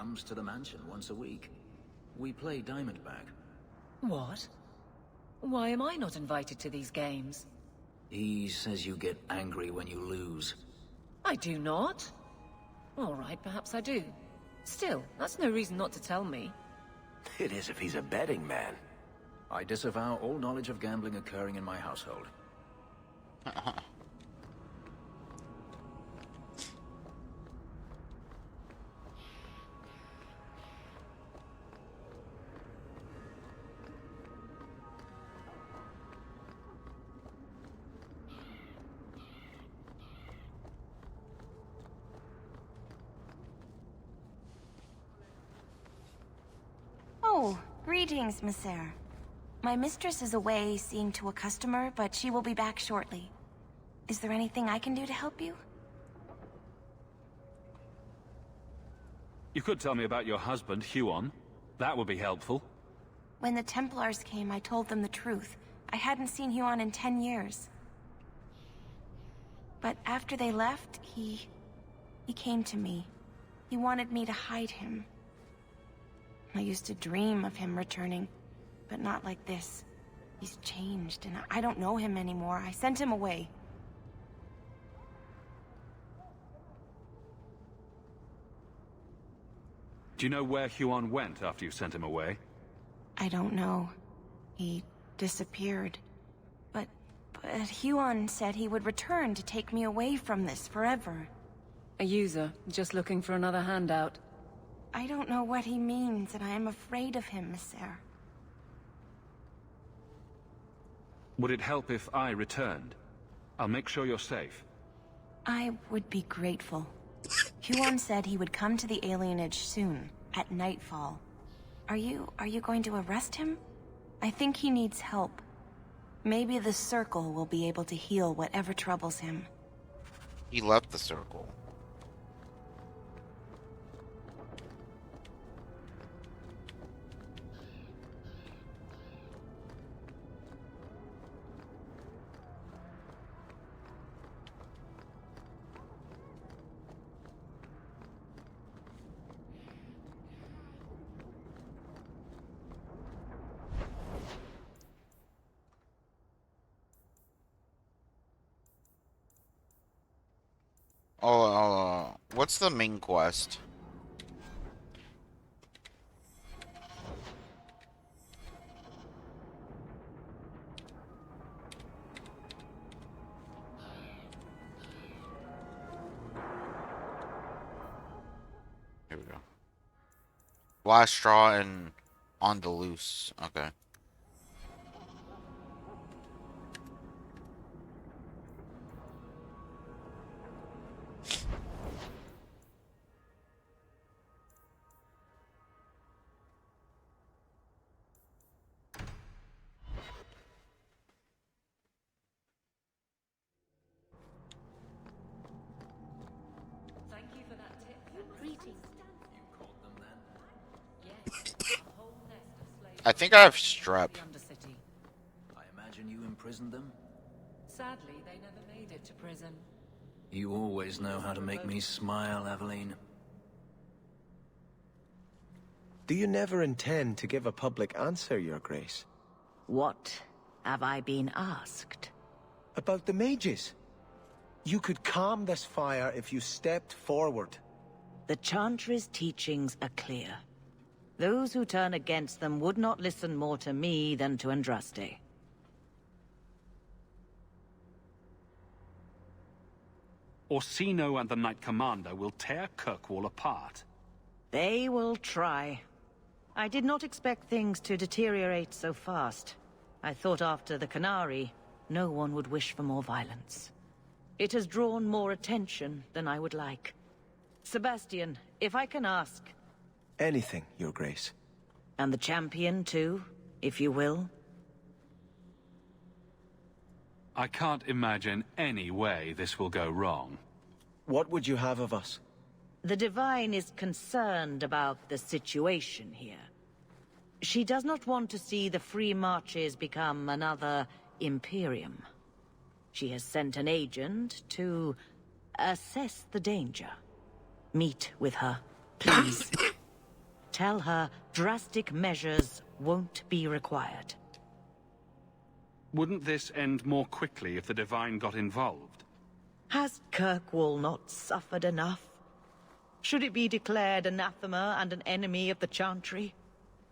comes to the mansion once a week. We play Diamondback. What? Why am I not invited to these games? He says you get angry when you lose. I do not. All right, perhaps I do. Still, that's no reason not to tell me. It is if he's a betting man. I disavow all knowledge of gambling occurring in my household. Oh, greetings, Monsieur. My mistress is away seeing to a customer, but she will be back shortly. Is there anything I can do to help you? You could tell me about your husband, Huon. That would be helpful. When the Templars came, I told them the truth. I hadn't seen Huon in 10 years. But after they left, he came to me. He wanted me to hide him. I used to dream of him returning, but not like this. He's changed, and I don't know him anymore. I sent him away. Do you know where Huon went after you sent him away? I don't know. He disappeared. But Huon said he would return to take me away from this forever. A user, just looking for another handout. I don't know what he means, and I am afraid of him, Monsieur. Would it help if I returned? I'll make sure you're safe. I would be grateful. Huon said he would come to the alienage soon, at nightfall. Are you going to arrest him? I think he needs help. Maybe the Circle will be able to heal whatever troubles him. He left the Circle. Oh, what's the main quest? Here we go. Last straw and on the loose. Okay. Thank you for that tip. Greetings. You caught them then? Yes, a whole nest of slaves. I think I have strep. The Undercity. I imagine you imprisoned them? Sadly, they never made it to prison. You always know how to make me smile, Aveline. Do you never intend to give a public answer, Your Grace? What have I been asked? About the mages? You could calm this fire if you stepped forward. The Chantry's teachings are clear. Those who turn against them would not listen more to me than to Andraste. Orsino and the Knight Commander will tear Kirkwall apart. They will try. I did not expect things to deteriorate so fast. I thought after the Canary, no one would wish for more violence. It has drawn more attention than I would like. Sebastian, if I can ask... Anything, Your Grace. And the champion, too, if you will? I can't imagine any way this will go wrong. What would you have of us? The Divine is concerned about the situation here. She does not want to see the Free Marches become another Imperium. She has sent an agent to assess the danger. Meet with her, please. tell her drastic measures won't be required. Wouldn't this end more quickly if the Divine got involved? Has Kirkwall not suffered enough? Should it be declared anathema and an enemy of the Chantry?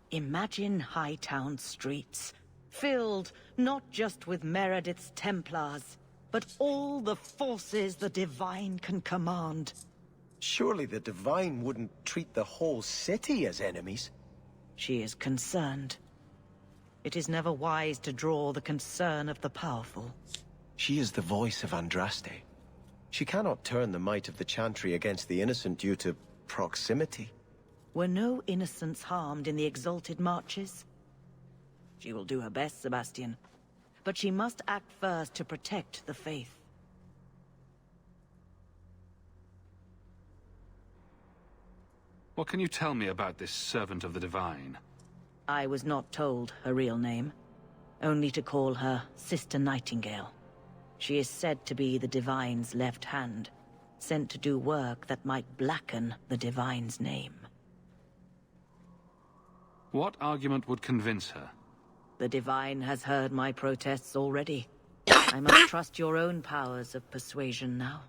Imagine Hightown streets, filled not just with Meredith's Templars, but all the forces the Divine can command. Surely the Divine wouldn't treat the whole city as enemies. She is concerned. It is never wise to draw the concern of the powerful. She is the voice of Andraste. She cannot turn the might of the Chantry against the innocent due to proximity. Were no innocents harmed in the Exalted Marches? She will do her best, Sebastian. But she must act first to protect the faith. What can you tell me about this Servant of the Divine? I was not told her real name, only to call her Sister Nightingale. She is said to be the Divine's left hand, sent to do work that might blacken the Divine's name. What argument would convince her? The Divine has heard my protests already. I must trust your own powers of persuasion now.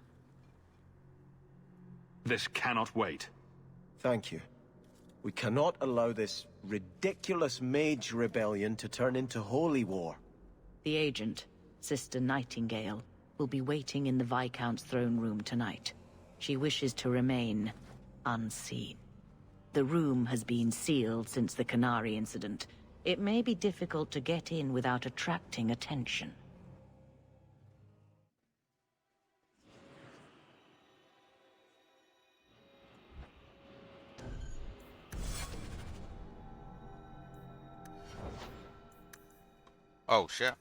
This cannot wait. Thank you. We cannot allow this ridiculous mage rebellion to turn into holy war. The agent, Sister Nightingale, will be waiting in the Viscount's throne room tonight. She wishes to remain unseen. The room has been sealed since the Canary incident. It may be difficult to get in without attracting attention. Oh, shit.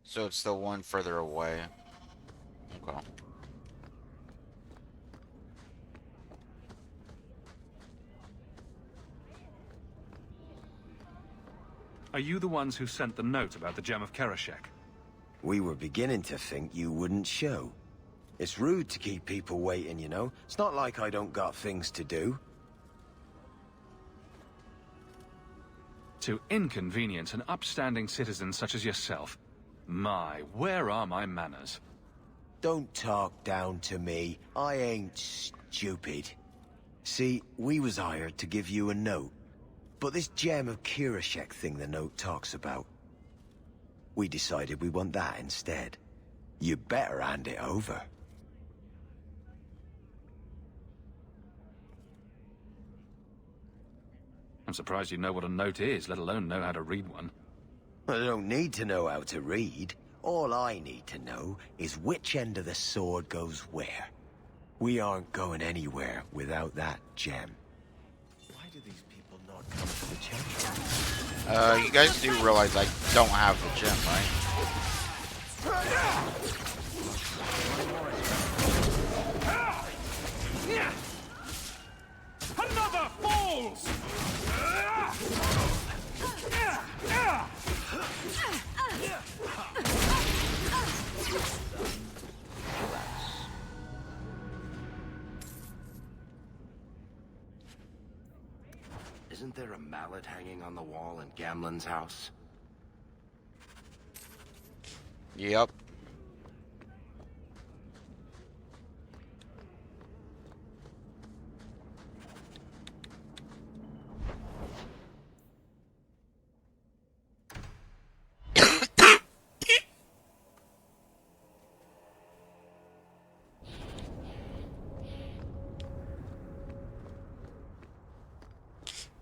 So it's the one further away. Okay. Are you the ones who sent the note about the Gem of Kereshek? We were beginning to think you wouldn't show. It's rude to keep people waiting, you know? It's not like I don't got things to do. To inconvenience an upstanding citizen such as yourself. My, where are my manners? Don't talk down to me. I ain't stupid. See, we was hired to give you a note. But this Gem of Kereshek thing the note talks about, we decided we want that instead. You better hand it over. I'm surprised you know what a note is, let alone know how to read one. I don't need to know how to read. All I need to know is which end of the sword goes where. We aren't going anywhere without that gem. Why do these people not come to the Chantry? You guys do realize I don't have the gem, right? Another falls! Isn't there a mallet hanging on the wall in Gamlen's house? Yep.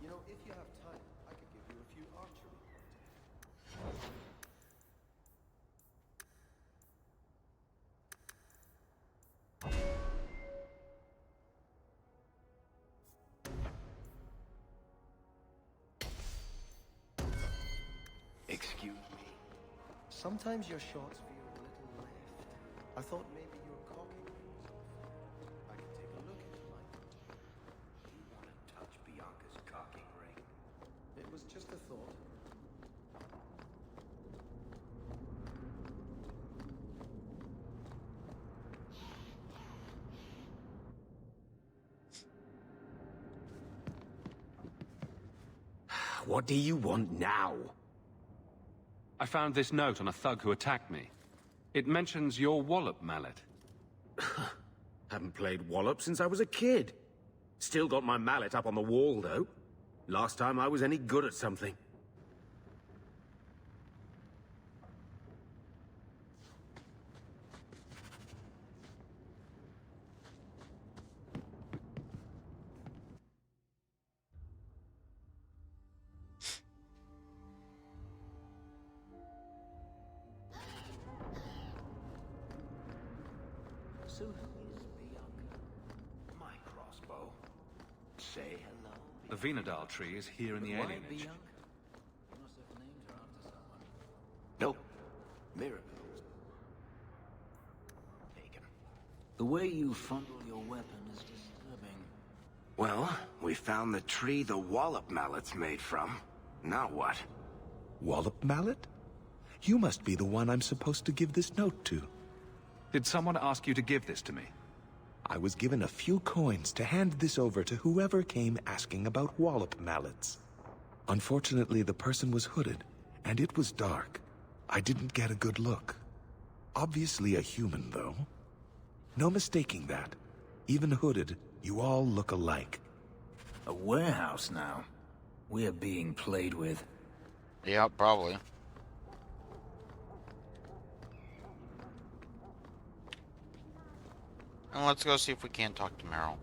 You know, if you have time, I could give you a few archery points. Excuse me. Sometimes your shots veer a little left. I thought maybe your cocking ring was off. I could take a look if you like. You want to touch Bianca's cocking ring? It was just a thought. What do you want now? I found this note on a thug who attacked me. It mentions your wallop mallet. Haven't played Wallop since I was a kid. Still got my mallet up on the wall, though. Last time I was any good at something. So who is Bianca? My crossbow. Say hello. The Venedal tree is here in the Why alienage. Bianca? You must have named her after someone. Nope. Miracles. Taken. The way you fondle your weapon is disturbing. Well, we found the tree the Wallop mallet's made from. Now what? Wallop mallet? You must be the one I'm supposed to give this note to. Did someone ask you to give this to me? I was given a few coins to hand this over to whoever came asking about wallop mallets. Unfortunately, the person was hooded, and it was dark. I didn't get a good look. Obviously a human, though. No mistaking that. Even hooded, you all look alike. A warehouse now. We're being played with. Yep, probably. And let's go see if we can talk to Meryl.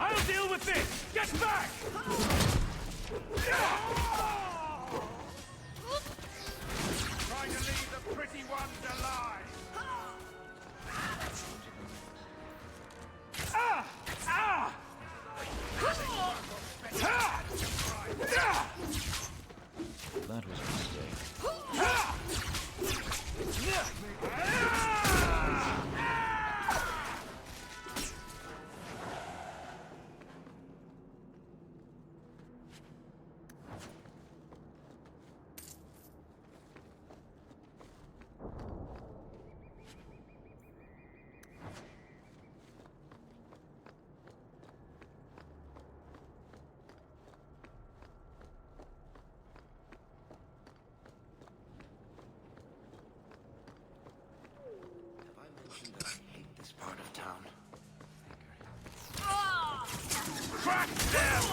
I'll deal with this! Get back! Trying to leave the pretty ones alive! That was a mistake. Have I mentioned that I hate this part of town? Crack them!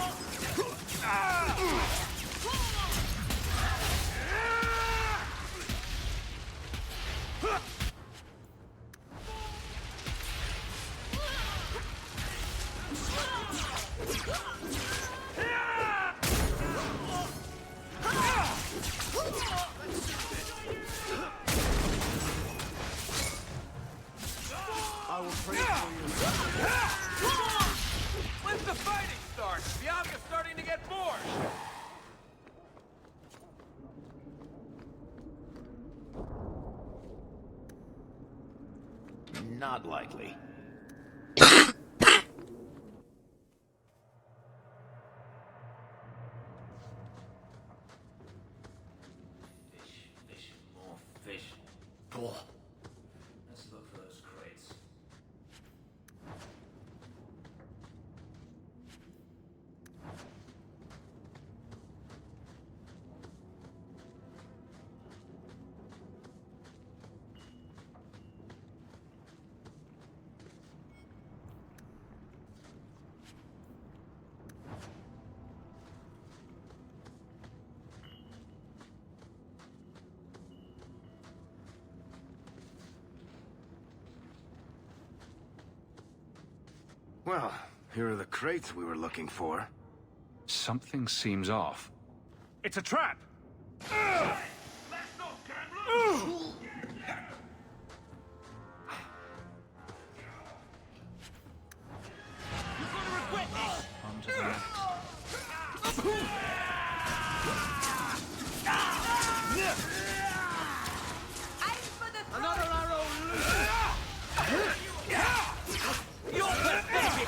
When's the fighting start? Bianca's starting to get bored. Not likely. Fish, more fish. Cool. Let's look for those crates. Well, here are the crates we were looking for. Something seems off. It's a trap! Onto the next. Another arrow loose. You're pathetic.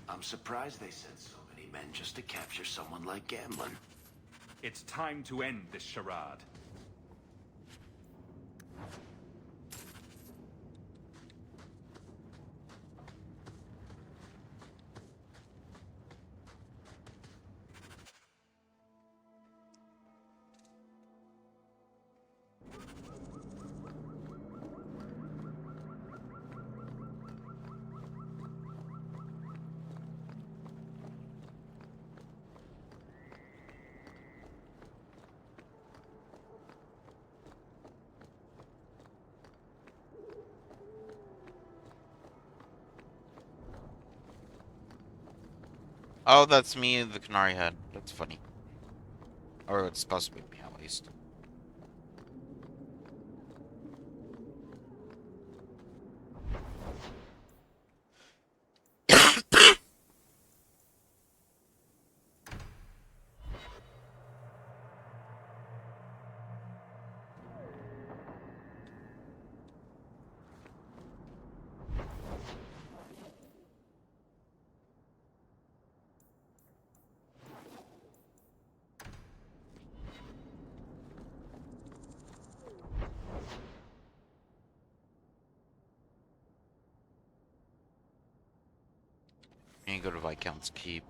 I'm surprised they sent so many men just to capture someone like Gamblin. It's time to end this charade. Oh, that's me, the Canary head. That's funny. Or it's supposed to be me, at least. And you go to Viscount's Keep.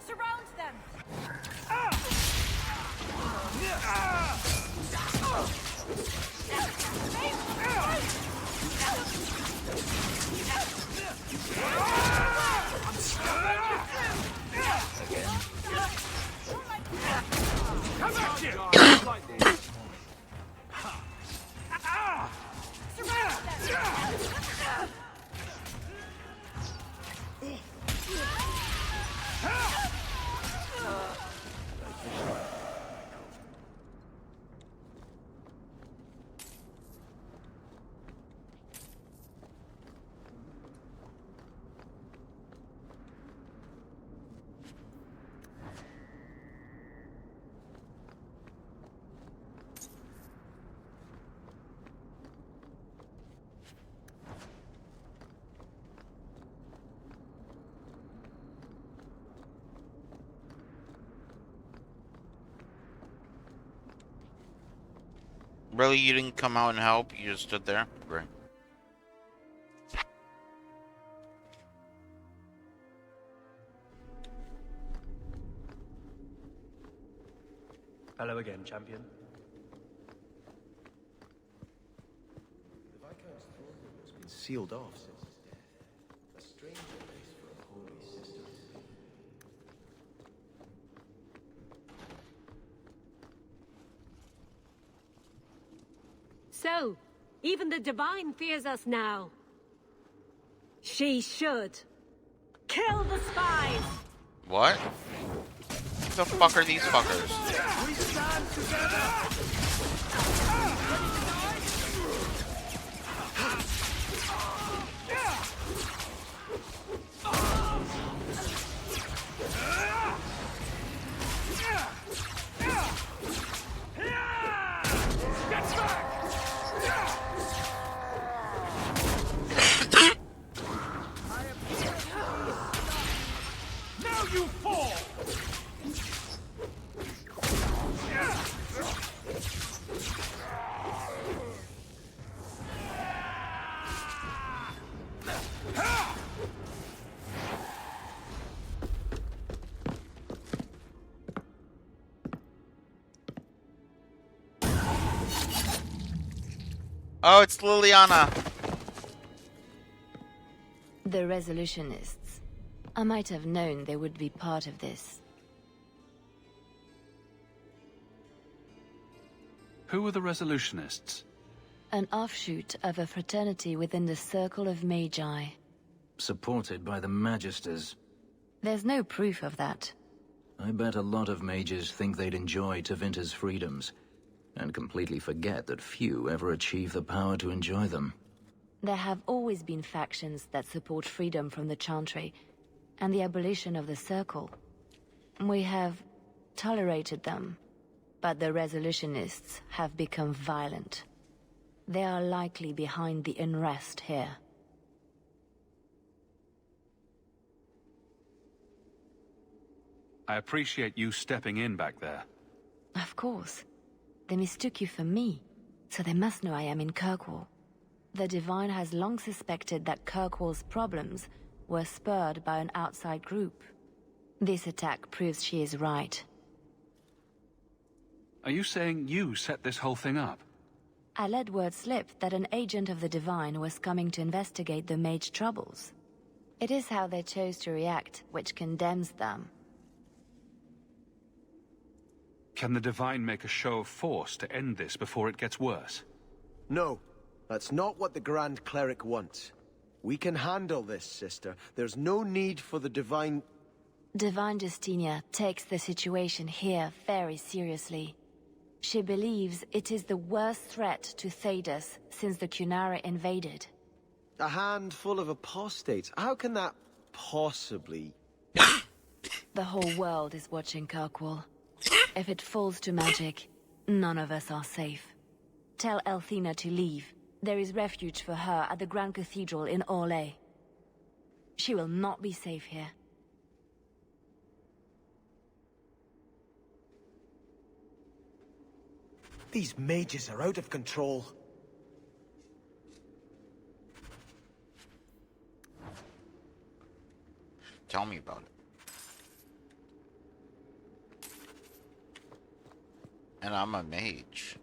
Surround them! Come at you! Really, you didn't come out and help? You just stood there? Great. Hello again, champion. The Viscount's throne room has been sealed off since his death. A strange place for a holy sister to be. So, even the Divine fears us now. She should. Kill the spies! What? Who the fuck are these fuckers? We stand together! Get back! Now you fall! Oh, it's Liliana. The Resolutionists. I might have known they would be part of this. Who are the Resolutionists? An offshoot of a fraternity within the Circle of Magi. Supported by the Magisters. There's no proof of that. I bet a lot of mages think they'd enjoy Tevinter's freedoms, and completely forget that few ever achieve the power to enjoy them. There have always been factions that support freedom from the Chantry, and the abolition of the Circle. We have tolerated them, but the Resolutionists have become violent. They are likely behind the unrest here. I appreciate you stepping in back there. Of course. They mistook you for me, so they must know I am in Kirkwall. The Divine has long suspected that Kirkwall's problems were spurred by an outside group. This attack proves she is right. Are you saying you set this whole thing up? I let word slip that an agent of the Divine was coming to investigate the Mage troubles. It is how they chose to react which condemns them. Can the Divine make a show of force to end this before it gets worse? No, that's not what the Grand Cleric wants. We can handle this, sister. There's no need for the Divine... Divine Justinia takes the situation here very seriously. She believes it is the worst threat to Thedas since the Qunari invaded. A handful of apostates. How can that possibly... The whole world is watching Kirkwall. If it falls to magic, none of us are safe. Tell Elthina to leave. There is refuge for her at the Grand Cathedral in Orlais. She will not be safe here. These mages are out of control. Tell me about it. And I'm a mage.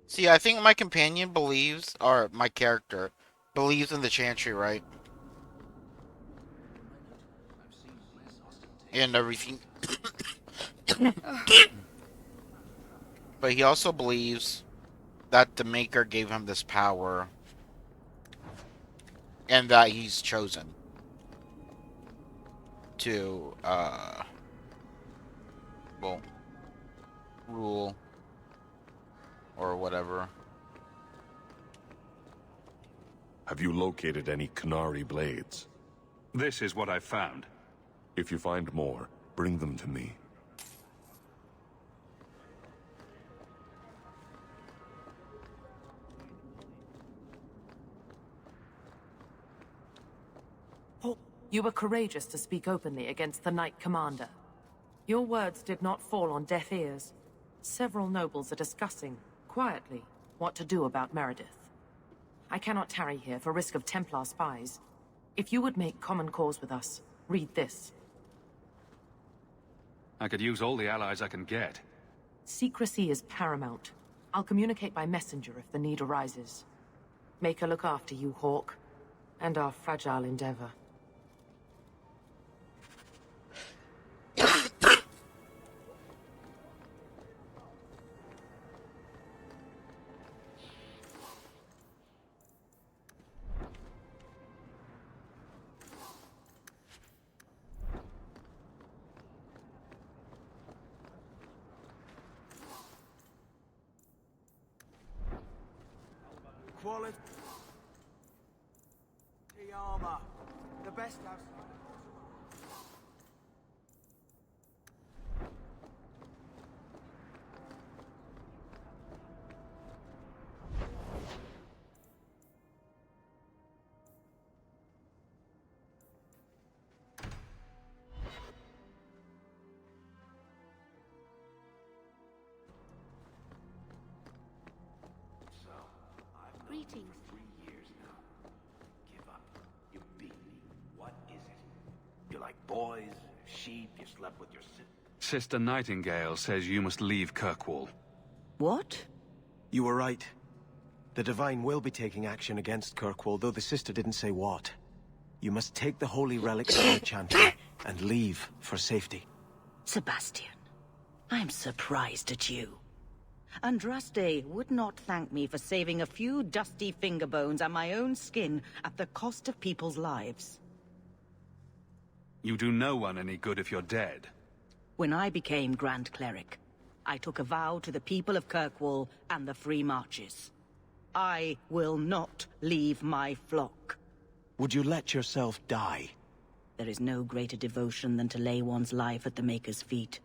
See, I think my companion believes, or my character, believes in the Chantry, right? And everything. But he also believes that the Maker gave him this power. And that he's chosen to, well, rule. Or whatever. Have you located any Qunari blades? This is what I found. If you find more, bring them to me. You were courageous to speak openly against the Knight Commander. Your words did not fall on deaf ears. Several nobles are discussing, quietly, what to do about Meredith. I cannot tarry here for risk of Templar spies. If you would make common cause with us, read this. I could use all the allies I can get. Secrecy is paramount. I'll communicate by messenger if the need arises. Maker look after you, Hawke, and our fragile endeavor. Quality armor. The best outside. Greetings. 3 years now. Give up. You beat me. What is it? You like boys, sheep, you slept with your Sister Nightingale says you must leave Kirkwall. What? You were right. The Divine will be taking action against Kirkwall, though the sister didn't say what. You must take the holy relics from the Chantry and leave for safety. Sebastian, I'm surprised at you. Andraste would not thank me for saving a few dusty finger bones and my own skin at the cost of people's lives. You do no one any good if you're dead. When I became Grand Cleric, I took a vow to the people of Kirkwall and the Free Marches. I will not leave my flock. Would you let yourself die? There is no greater devotion than to lay one's life at the Maker's feet.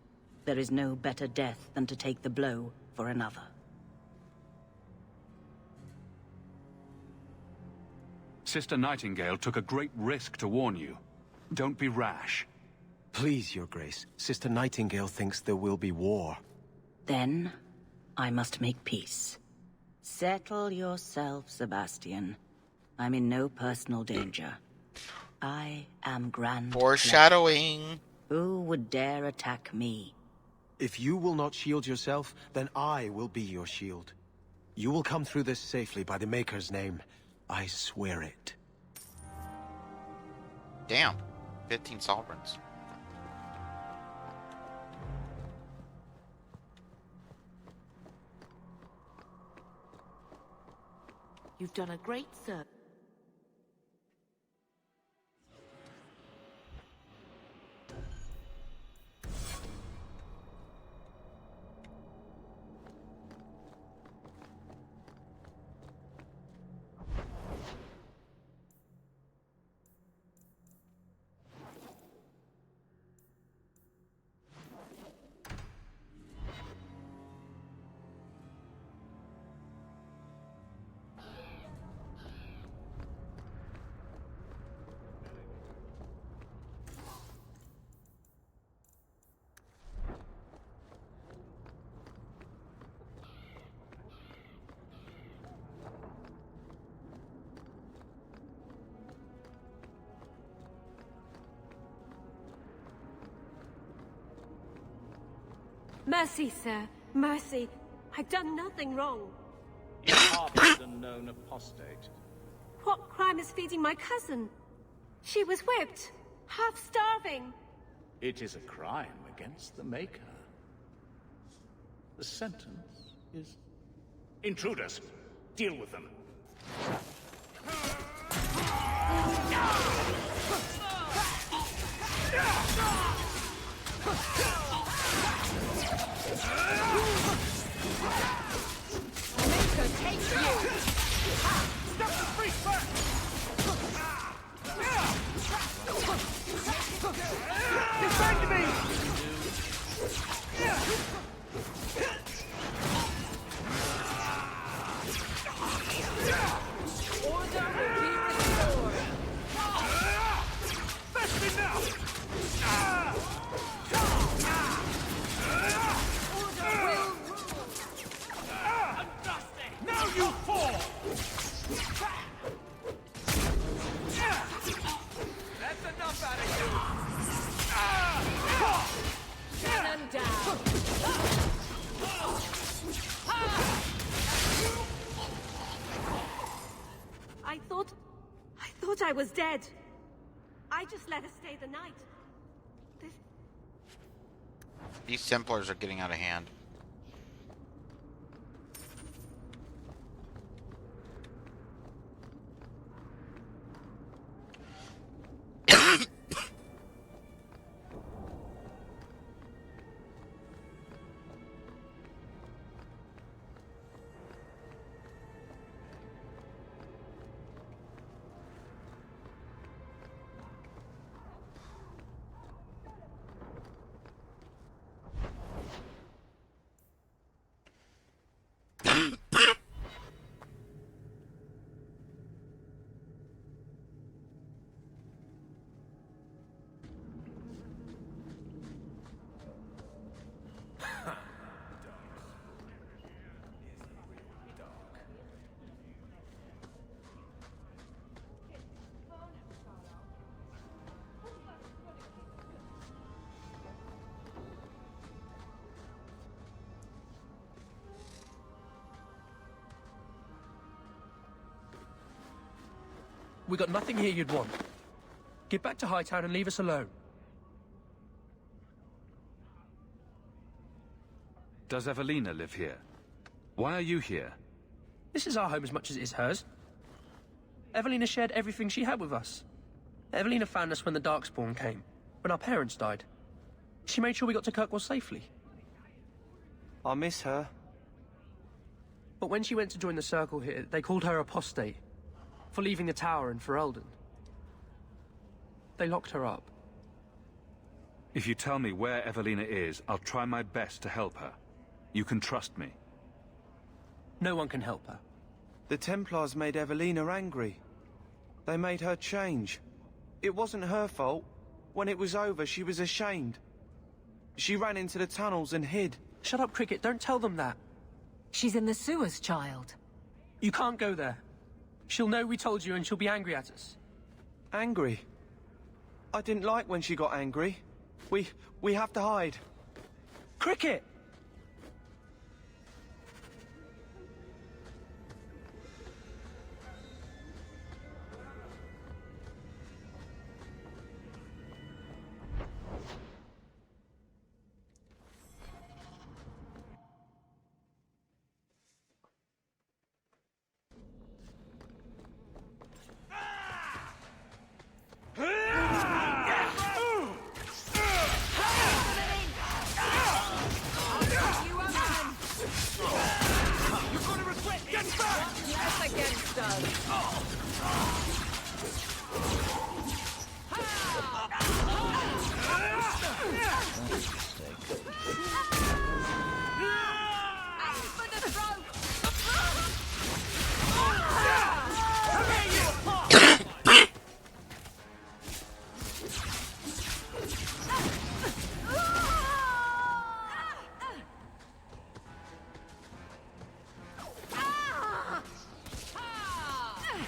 There is no better death than to take the blow for another. Sister Nightingale took a great risk to warn you. Don't be rash. Please, Your Grace. Sister Nightingale thinks there will be war. Then, I must make peace. Settle yourself, Sebastian. I'm in no personal danger. I am Grand Cleric. Foreshadowing. Who would dare attack me? If you will not shield yourself, then I will be your shield. You will come through this safely by the Maker's name. I swear it. Damn. 15 sovereigns. You've done a great service. Mercy, sir. Mercy. I've done nothing wrong. You harbored a known apostate. What crime is feeding my cousin? She was whipped, half starving. It is a crime against the Maker. The sentence is... Intruders! Deal with them. Maker, take you! Stop the freak first! I was dead. I just let her stay the night. These Templars are getting out of hand. We got nothing here you'd want. Get back to Hightown and leave us alone. Does Evelina live here? Why are you here? This is our home as much as it is hers. Evelina shared everything she had with us. Evelina found us when the Darkspawn came, when our parents died. She made sure we got to Kirkwall safely. I miss her. But when she went to join the Circle here, they called her apostate. For leaving the tower in Ferelden. They locked her up. If you tell me where Evelina is, I'll try my best to help her. You can trust me. No one can help her. The Templars made Evelina angry. They made her change. It wasn't her fault. When it was over, she was ashamed. She ran into the tunnels and hid. Shut up, Cricket. Don't tell them that. She's in the sewers, child. You can't go there. She'll know we told you and she'll be angry at us. Angry? I didn't like when she got angry. We have to hide. Cricket!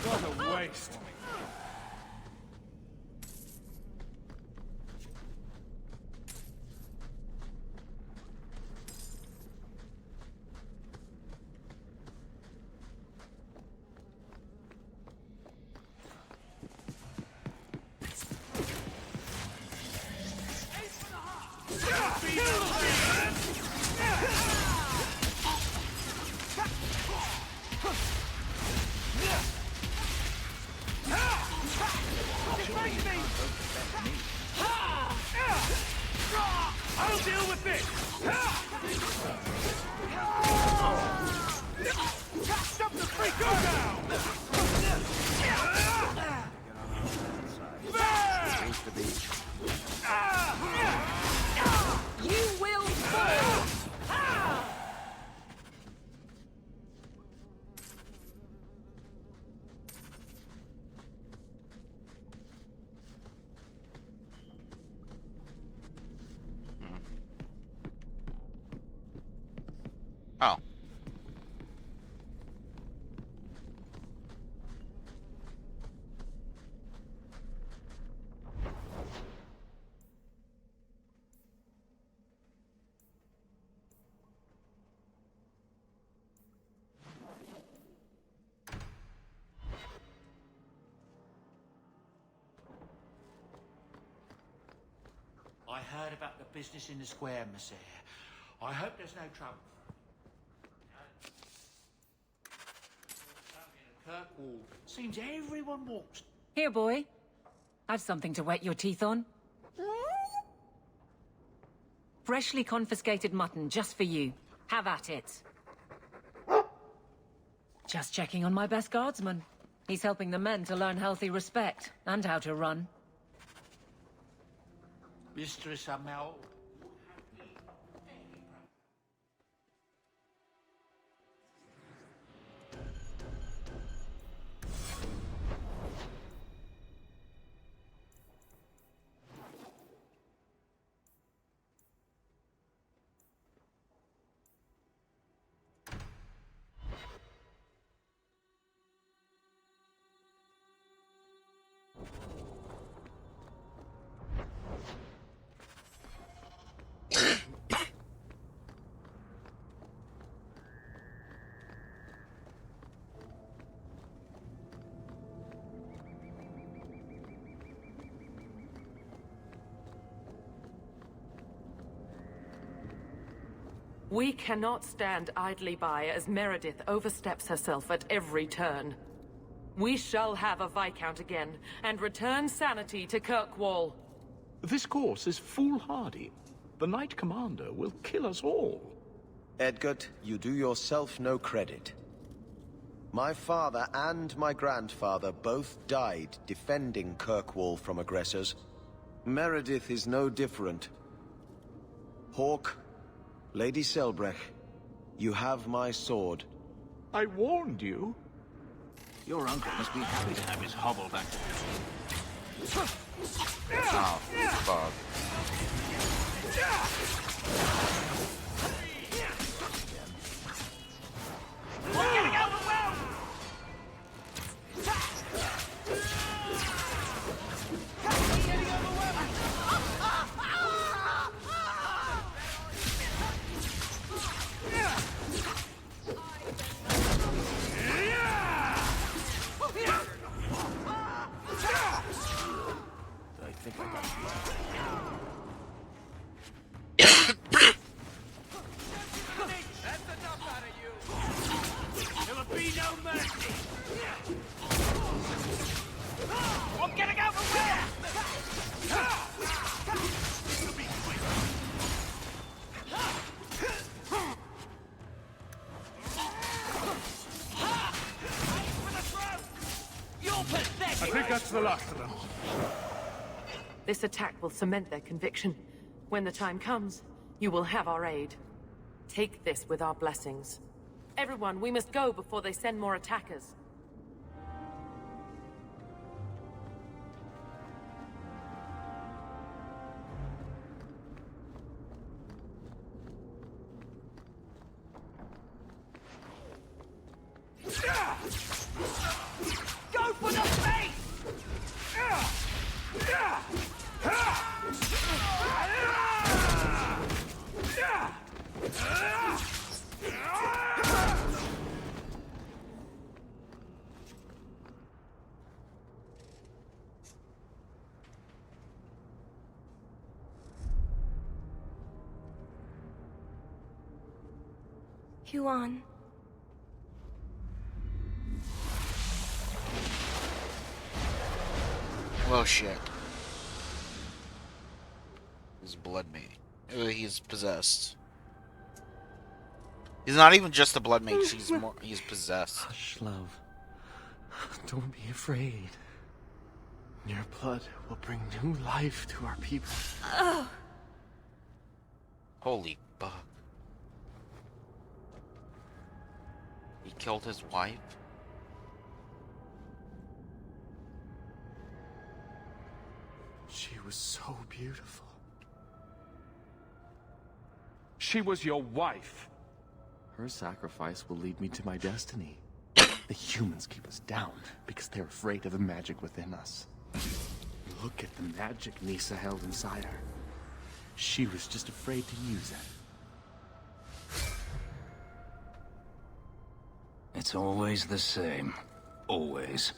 What a waste. I'll deal with this! Stop the freak! Go down! You will fall! Oh. I heard about the business in the square, Messere. I hope there's no trouble. Kirkwall. Seems everyone walks. Here, boy. I've something to wet your teeth on. Freshly confiscated mutton, just for you. Have at it. Just checking on my best guardsman. He's helping the men to learn healthy respect, and how to run. Mistress Amel. We cannot stand idly by as Meredith oversteps herself at every turn. We shall have a Viscount again, and return sanity to Kirkwall. This course is foolhardy. The Knight Commander will kill us all. Edgard, you do yourself no credit. My father and my grandfather both died defending Kirkwall from aggressors. Meredith is no different. Hawke, Lady Selbrecht, you have my sword. I warned you. Your uncle must be happy to have his hovel back. Oh, fuck. We're getting overwhelmed! I think I got you. That's enough out of you! There will be no mercy! I'm getting overwhelmed! I think that's the last of them. This attack will cement their conviction. When the time comes, you will have our aid. Take this with our blessings. Everyone, we must go before they send more attackers. Go for the face! Huan. Well, shit. He's blood mage. He's possessed. He's not even just a blood mage. He's possessed. Hush, love. Don't be afraid. Your blood will bring new life to our people. Holy fuck. He killed his wife? She was so beautiful. She was your wife. Her sacrifice will lead me to my destiny. The humans keep us down because they're afraid of the magic within us. Look at the magic Nissa held inside her. She was just afraid to use it. It's always the same. Always.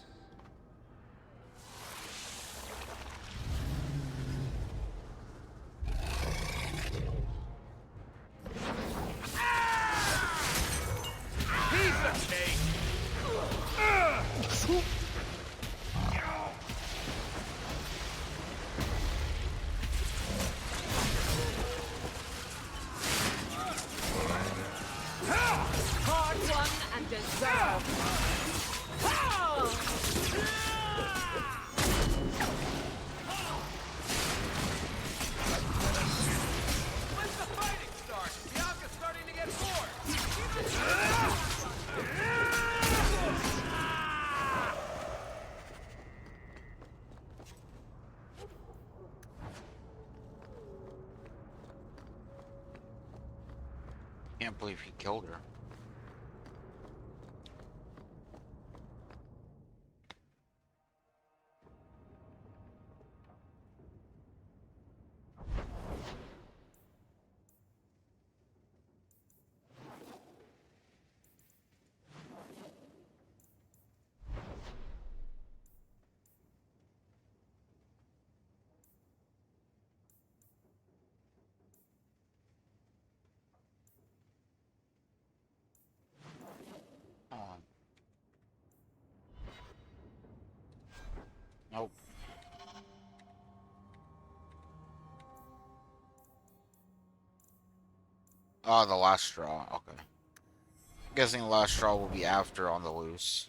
Can't believe he killed her. Nope. Oh, the last straw. Okay. Guessing the last straw will be after on the loose.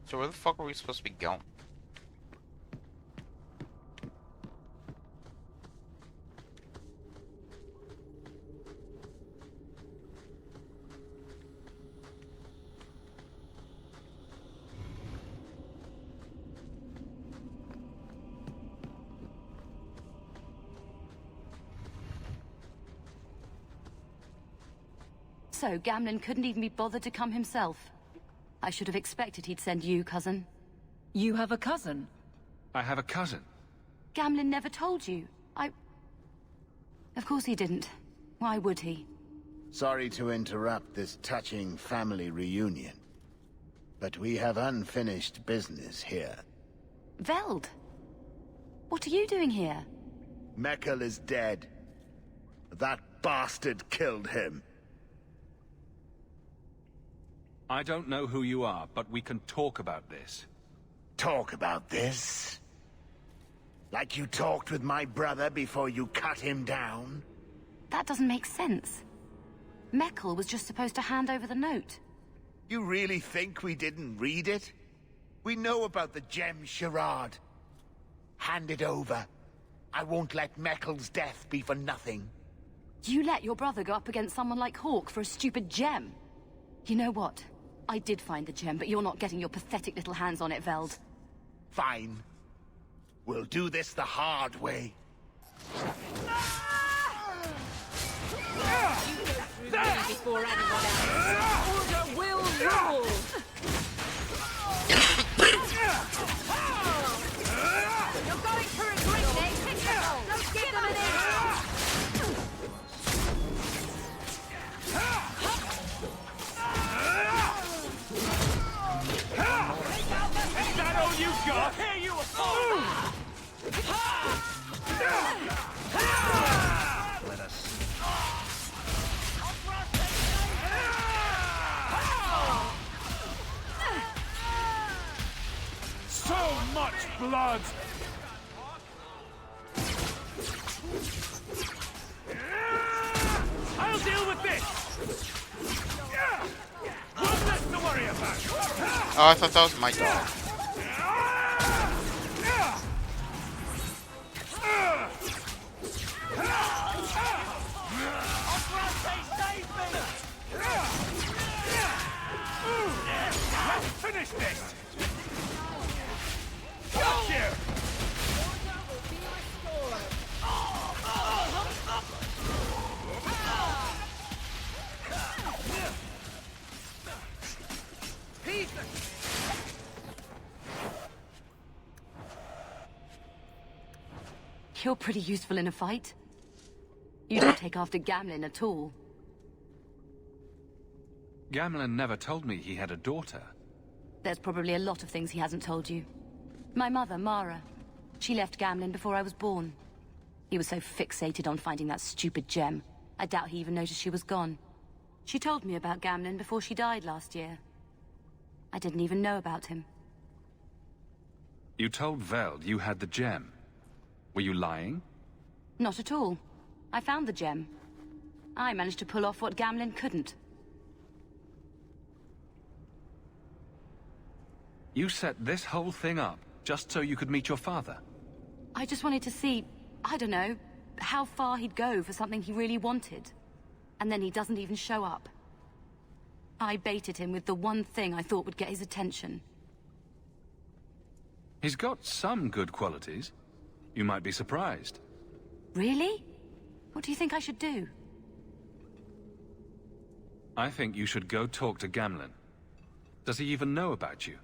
So where the fuck are we supposed to be going? So, Gamlen couldn't even be bothered to come himself. I should have expected he'd send you, cousin. You have a cousin? I have a cousin. Gamlen never told you. Of course he didn't. Why would he? Sorry to interrupt this touching family reunion, but we have unfinished business here. Veld! What are you doing here? Mekkel is dead. That bastard killed him. I don't know who you are, but we can talk about this. Talk about this? Like you talked with my brother before you cut him down? That doesn't make sense. Mekkel was just supposed to hand over the note. You really think we didn't read it? We know about the gem charade. Hand it over. I won't let Mekkel's death be for nothing. You let your brother go up against someone like Hawke for a stupid gem. You know what? I did find the gem, but you're not getting your pathetic little hands on it, Veld. Fine. We'll do this the hard way. Before anyone else. Order will rule. You're going for a drink, eh? Don't give them an inch. blood! I'll deal with this! One less to worry about! Oh, I thought that was my dog. Let's finish this! Got you! You're pretty useful in a fight. You don't take after Gamlen at all. Gamlen never told me he had a daughter. There's probably a lot of things he hasn't told you. My mother, Mara. She left Gamlen before I was born. He was so fixated on finding that stupid gem, I doubt he even noticed she was gone. She told me about Gamlen before she died last year. I didn't even know about him. You told Veld you had the gem. Were you lying? Not at all. I found the gem. I managed to pull off what Gamlen couldn't. You set this whole thing up just so you could meet your father? I just wanted to see, I don't know, how far he'd go for something he really wanted. And then he doesn't even show up. I baited him with the one thing I thought would get his attention. He's got some good qualities. You might be surprised. Really? What do you think I should do? I think you should go talk to Gamlen. Does he even know about you?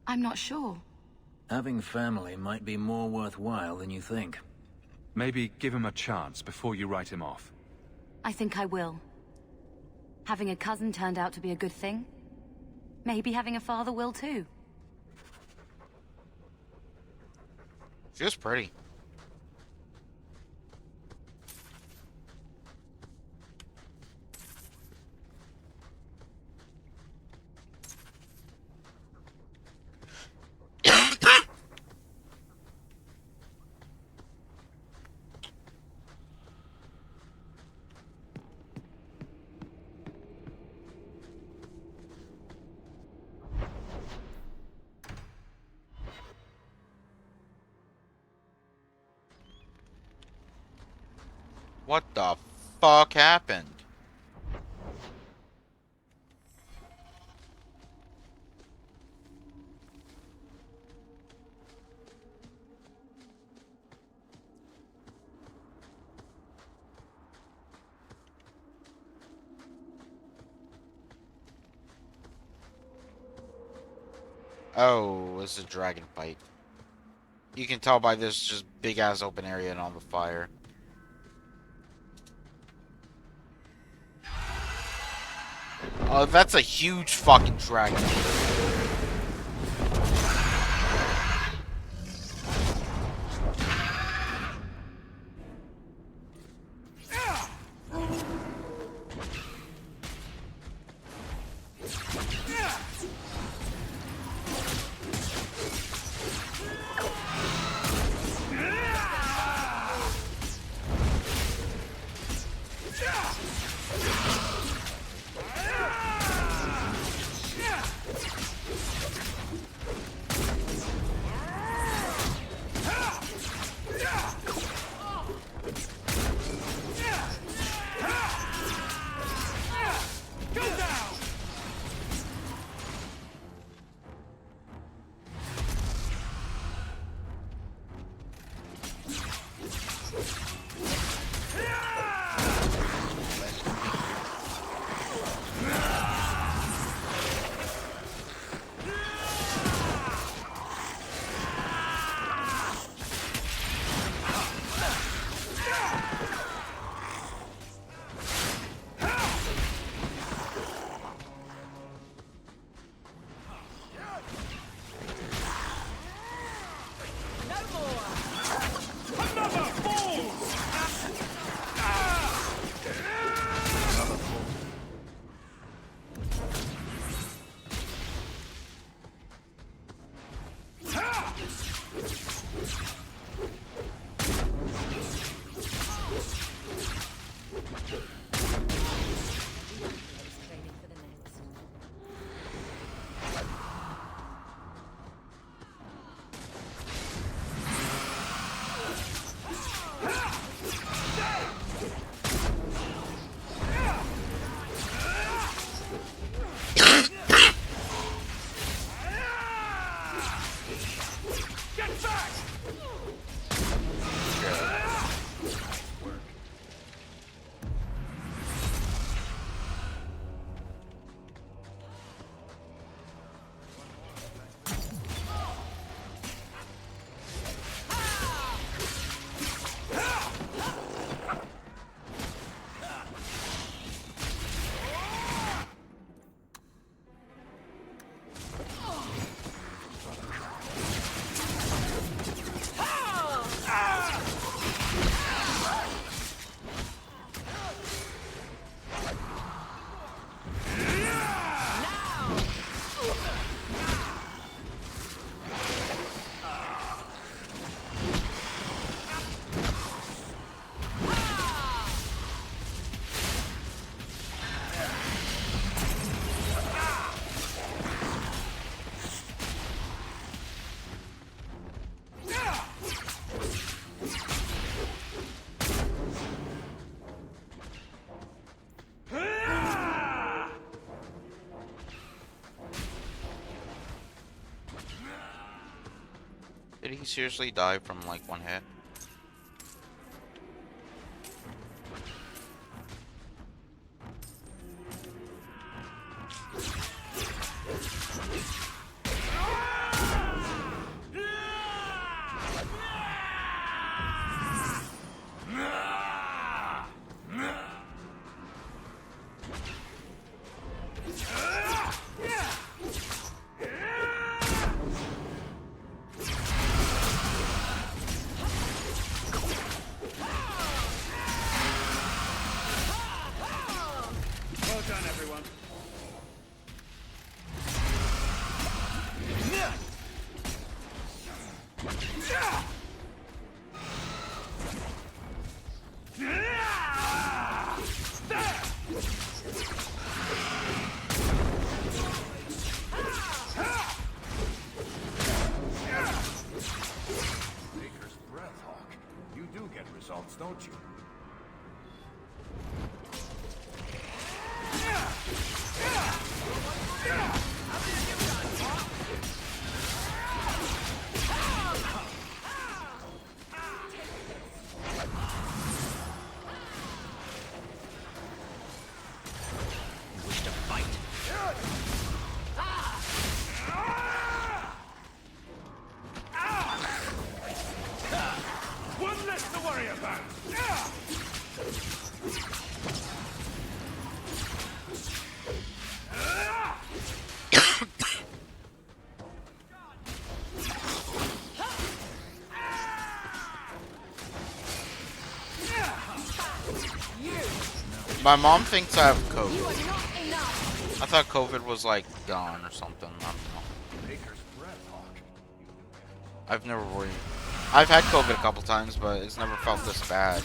I'm not sure. Having family might be more worthwhile than you think. Maybe give him a chance before you write him off. I think I will. Having a cousin turned out to be a good thing. Maybe having a father will too. She was pretty. What the fuck happened? Oh, it's a dragon fight. You can tell by this just big ass open area and all the fire. Oh, that's a huge fucking dragon. he seriously die from like one hit? Well done, everyone. Maker's breath, Hawk. You do get results, don't you? Wish to fight? One less to worry about. My mom thinks I have COVID. I thought COVID was like gone or something. I don't know. Maker's breath, Hawk. I've never worried. I've had COVID a couple times, but it's never felt this bad.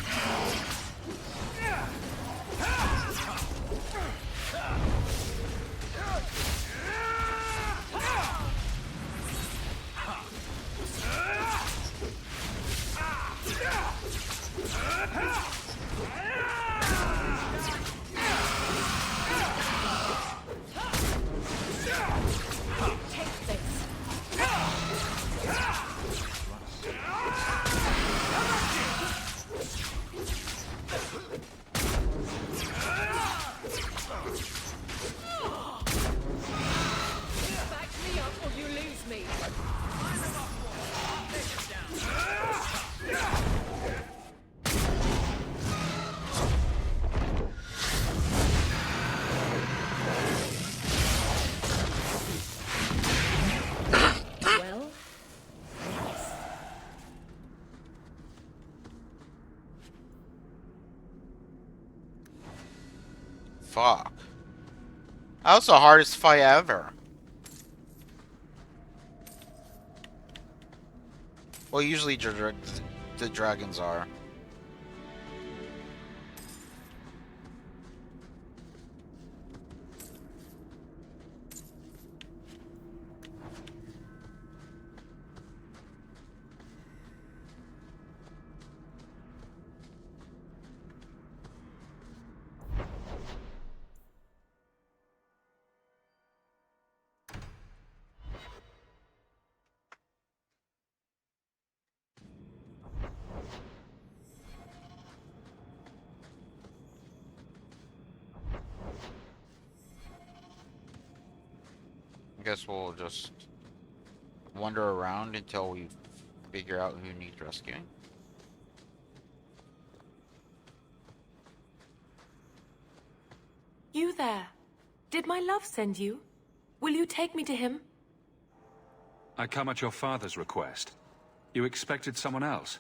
Back me up or you lose me. Well, Fuck. That was the hardest fight ever. Well, usually the dragons are. I guess we'll just wander around until we figure out who needs rescuing. You there. Did my love send you? Will you take me to him? I come at your father's request. You expected someone else?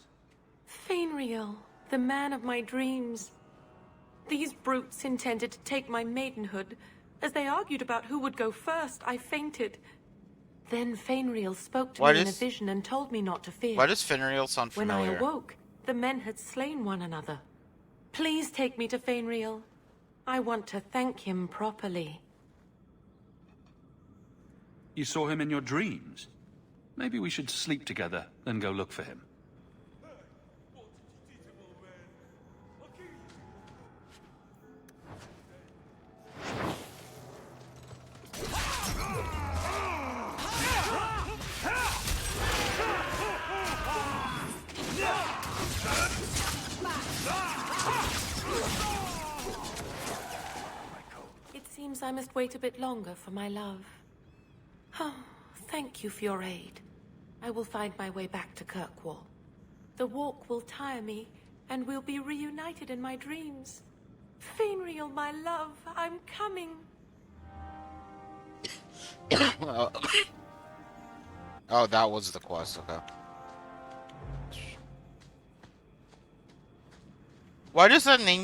Fainriel, the man of my dreams. These brutes intended to take my maidenhood. As they argued about who would go first, I fainted. Then Fainriel spoke to me in a vision and told me not to fear. Why does Fainriel sound familiar? When I awoke, the men had slain one another. Please take me to Fainriel. I want to thank him properly. You saw him in your dreams? Maybe we should sleep together, then go look for him. seems I must wait a bit longer for my love. Oh, thank you for your aid. I will find my way back to Kirkwall. The walk will tire me, and we'll be reunited in my dreams. Fenriel, my love, I'm coming. Oh, that was the quest, okay. Why does that name